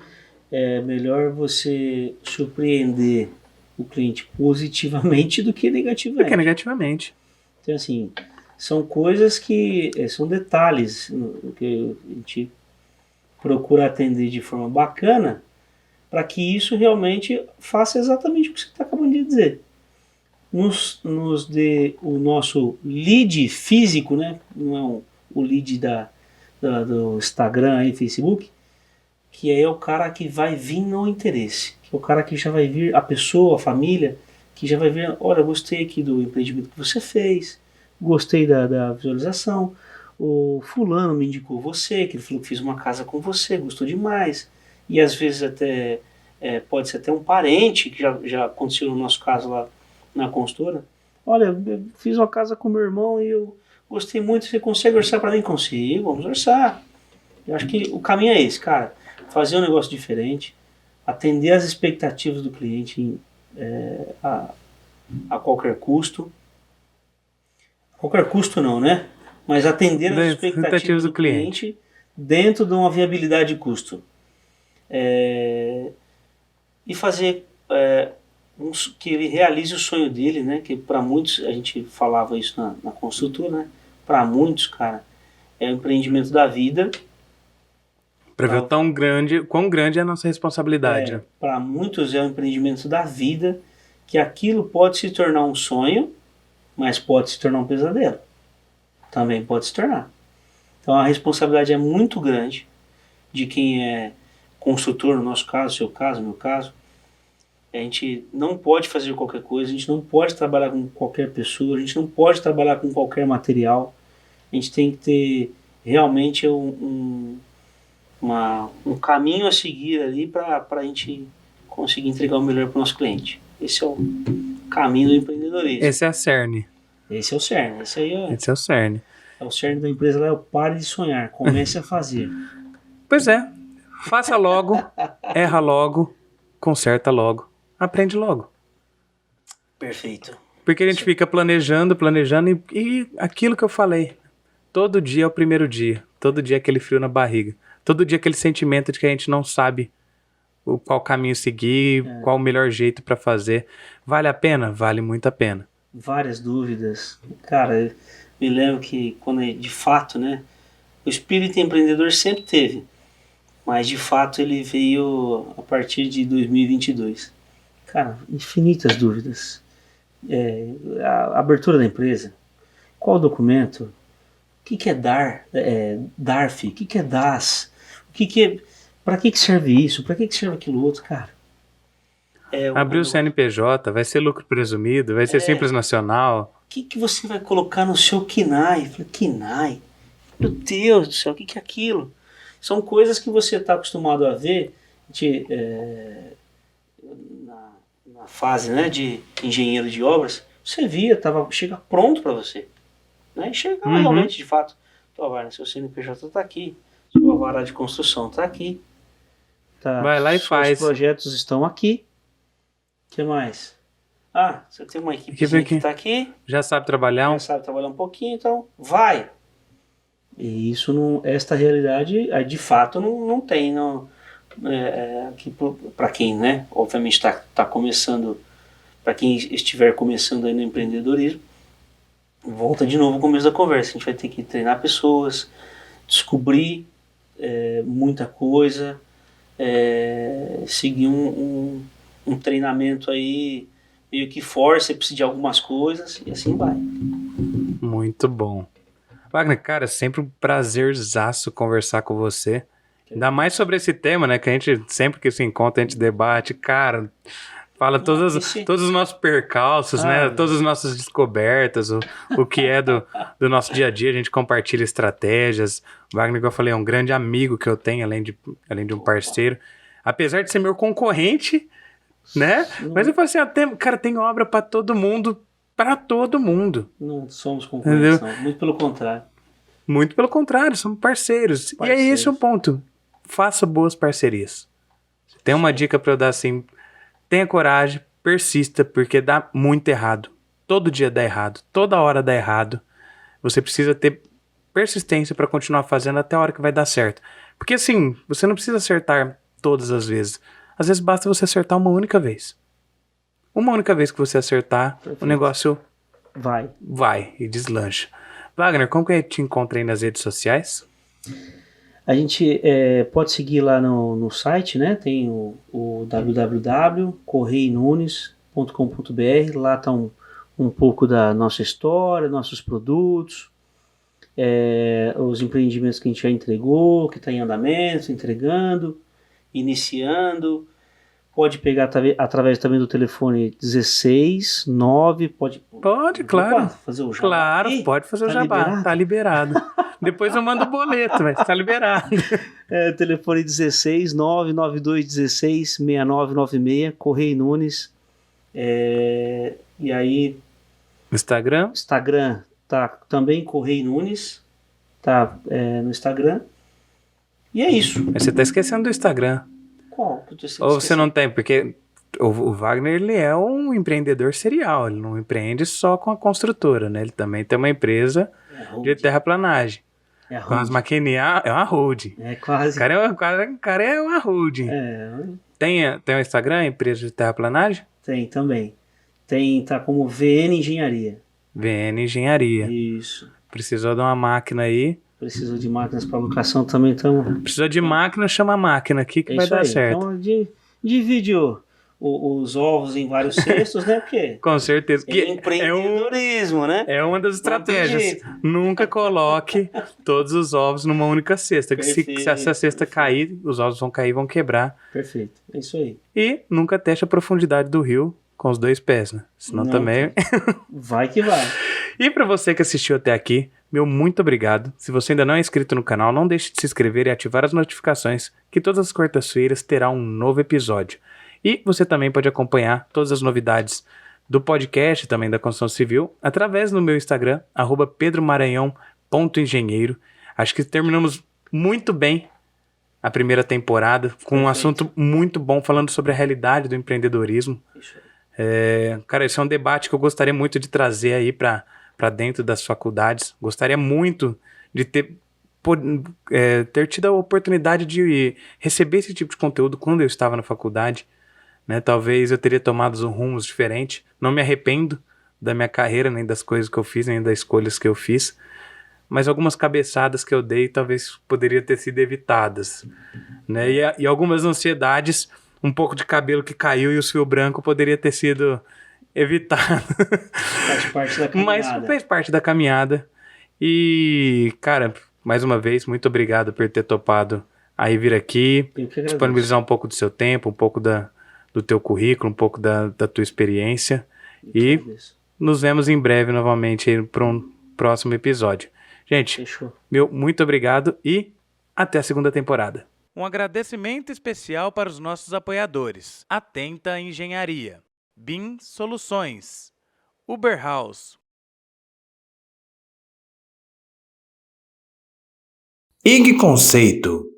melhor você surpreender o cliente positivamente do que negativamente. Porque negativamente. Então, assim, são coisas que são detalhes que a gente procura atender de forma bacana para que isso realmente faça exatamente o que você está acabando de dizer. Nos dê o nosso lead físico, né? Não é o lead do Instagram e Facebook, que é o cara que vai vir no interesse, que é o cara que já vai vir, a pessoa, a família, que já vai vir, olha, gostei aqui do empreendimento que você fez, gostei da visualização, o fulano me indicou você, que ele falou que fez uma casa com você, gostou demais, e às vezes até pode ser até um parente, que já aconteceu no nosso caso lá na consultora, olha, eu fiz uma casa com meu irmão e eu gostei muito, você consegue orçar para mim? Consigo, vamos orçar. Eu acho que o caminho é esse, cara, fazer um negócio diferente, atender as expectativas do cliente a qualquer custo. Qualquer custo não, né? Mas atender as expectativas do cliente dentro de uma viabilidade de custo. E fazer que ele realize o sonho dele, né? Que para muitos, a gente falava isso na construtora, né? Para muitos, cara, é o empreendimento da vida. Para ver quão grande é a nossa responsabilidade. Né? Para muitos é o empreendimento da vida, que aquilo pode se tornar um sonho, mas pode se tornar um pesadelo. Também pode se tornar. Então a responsabilidade é muito grande de quem é construtor, no nosso caso, seu caso, meu caso, A gente não pode fazer qualquer coisa, a gente não pode trabalhar com qualquer pessoa, a gente não pode trabalhar com qualquer material. A gente tem que ter realmente um caminho a seguir ali para a gente conseguir entregar o melhor para o nosso cliente. Esse é o caminho do empreendedorismo. Esse é a cerne. Esse é o cerne. Esse aí Esse é o cerne. é o cerne da empresa lá, é o pare de sonhar, comece a fazer. Pois é. Faça logo, erra logo, conserta logo, aprende logo. Perfeito. Porque a gente fica planejando e aquilo que eu falei. Todo dia é o primeiro dia. Todo dia é aquele frio na barriga. Todo dia é aquele sentimento de que a gente não sabe qual caminho seguir, qual o melhor jeito para fazer. Vale a pena? Vale muito a pena. Várias dúvidas. Cara, eu me lembro que quando de fato, né, o espírito empreendedor sempre teve, mas de fato ele veio a partir de 2022. Cara, infinitas dúvidas. A abertura da empresa, qual o documento, o que é DARF, o que é DAS, para que serve isso, para que serve aquilo outro, cara. Abrir o CNPJ, vai ser lucro presumido, vai ser Simples Nacional. O que você vai colocar no seu KINAI? Eu falei, KINAI? Meu Deus do céu, o que é aquilo? São coisas que você está acostumado a ver na fase, né, de engenheiro de obras. Você via, chega pronto para você. Né? E chegava realmente, de fato. Seu CNPJ está aqui, sua vara de construção está aqui. Tá, vai lá e faz. Os projetos estão aqui. O que mais? Você tem uma equipe que está aqui. Já sabe trabalhar. Já sabe trabalhar um pouquinho, então vai. E isso não, esta realidade, de fato, não tem. Para quem, né, obviamente está começando, para quem estiver começando aí no empreendedorismo, volta de novo ao começo da conversa. A gente vai ter que treinar pessoas, descobrir muita coisa, seguir um treinamento aí meio que forceps de algumas coisas e assim vai. Muito bom. Wagner, cara, sempre um prazerzaço conversar com você. Ainda mais sobre esse tema, né? Que a gente, sempre que se encontra, a gente debate. Cara, fala todos os nossos percalços, né? Todas as nossas descobertas, o que é do nosso dia a dia. A gente compartilha estratégias. O Wagner, que eu falei, é um grande amigo que eu tenho, além de um parceiro. Apesar de ser meu concorrente, né? Mas eu falo assim, cara, tem obra para todo mundo. Para todo mundo. Não somos concorrentes, não. Muito pelo contrário. Muito pelo contrário, somos parceiros. E é esse o ponto. Faça boas parcerias. Tem uma dica para eu dar assim: tenha coragem, persista, porque dá muito errado. Todo dia dá errado, toda hora dá errado. Você precisa ter persistência para continuar fazendo até a hora que vai dar certo. Porque assim, você não precisa acertar todas as vezes. Às vezes basta você acertar uma única vez. Uma única vez que você acertar, perfeito, o negócio vai e deslancha. Wagner, como que a gente te encontra aí nas redes sociais? A gente pode seguir lá no site, né? Tem o www.correinunes.com.br. Lá está um pouco da nossa história, nossos produtos, os empreendimentos que a gente já entregou, que está em andamento, entregando, iniciando. Pode pegar através também do telefone 169, pode, claro. Fazer o jabá. Claro, aqui? pode fazer o jabá, liberado? Tá liberado. Depois eu mando o boleto, mas tá liberado. Telefone 16 99216 6996, Correio Nunes. E aí... Instagram tá também Correio Nunes, tá no Instagram. E é isso. Mas você tá esquecendo do Instagram. Qual? Ou você não tem, porque o Wagner, ele é um empreendedor serial, ele não empreende só com a construtora, né? Ele também tem uma empresa de terraplanagem. Com as maquininhas, é uma holding. É quase. O cara é uma holding. Tem o Instagram, empresa de terraplanagem? Tem também. Tá como VN Engenharia. VN Engenharia. Isso. Precisou de uma máquina aí. Precisou de máquinas para locação também. Precisou de máquina, chama a máquina aqui que vai dar certo. Então divide os ovos em vários cestos, né? Porque Com certeza. é Que empreendedorismo, né? é uma das estratégias. jeito. Nunca coloque todos os ovos numa única cesta. Que se Perfeito, essa cesta perfeito. cair, os ovos vão cair e vão quebrar. Perfeito. É isso aí. E nunca teste a profundidade do rio com os 2 pés, né? Senão Não, também... Vai que vai. E para você que assistiu até aqui, meu muito obrigado. Se você ainda não é inscrito no canal, não deixe de se inscrever e ativar as notificações, que todas as quartas-feiras terá um novo episódio. E você também pode acompanhar todas as novidades do podcast, também da construção civil, através do meu Instagram, @pedromaranhão.engenheiro. Acho que terminamos muito bem a primeira temporada, com um assunto muito bom, falando sobre a realidade do empreendedorismo. Isso aí. Cara, esse é um debate que eu gostaria muito de trazer aí para dentro das faculdades. Gostaria muito de ter tido a oportunidade de receber esse tipo de conteúdo quando eu estava na faculdade, né? Talvez eu teria tomado rumos diferentes. Não me arrependo da minha carreira, nem das coisas que eu fiz, nem das escolhas que eu fiz, mas algumas cabeçadas que eu dei talvez poderiam ter sido evitadas, né? E algumas ansiedades, um pouco de cabelo que caiu e o fio branco poderia ter sido evitado. Faz parte da caminhada. Mas fez parte da caminhada. E, cara, mais uma vez, muito obrigado por ter topado aí vir aqui, Eu que agradeço. disponibilizar um pouco do seu tempo, um pouco do teu currículo, um pouco da tua experiência. Eu que E agradeço. nos vemos em breve novamente para um próximo episódio. Gente, Fechou. meu muito obrigado e até a segunda temporada. Um agradecimento especial para os nossos apoiadores: Atenta Engenharia, BIM Soluções, Uber House, IG Conceito.